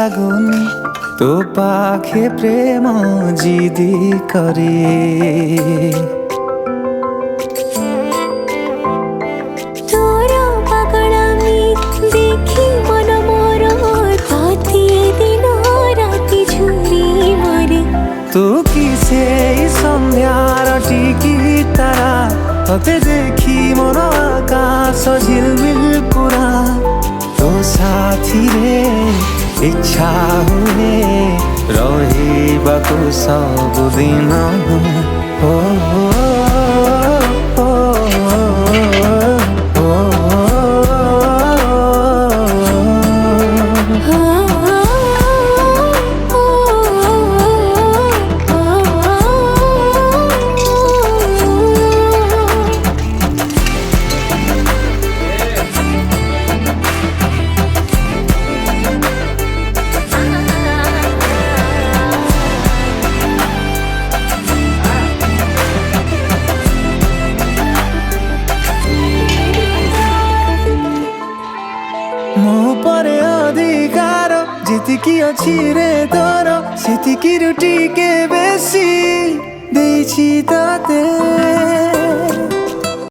ଲାଗୁନି ତୋ ପାଖେ ପ୍ରେମ ଜିଦି କରି। तोर पागलामी देखी मन मोर ताती दिन राति झुरी मरे। तू किसे सन्ध्यार टिकी तारा तते देखी मन आकाश झिलमिल पुरा। तो साथी रे इच्छा हुए रहिबाकु सबदिन हो। मो परे अधिकार जेतिकी अछि रे तोर सेतिकी रुटी के बेसी देछि तते।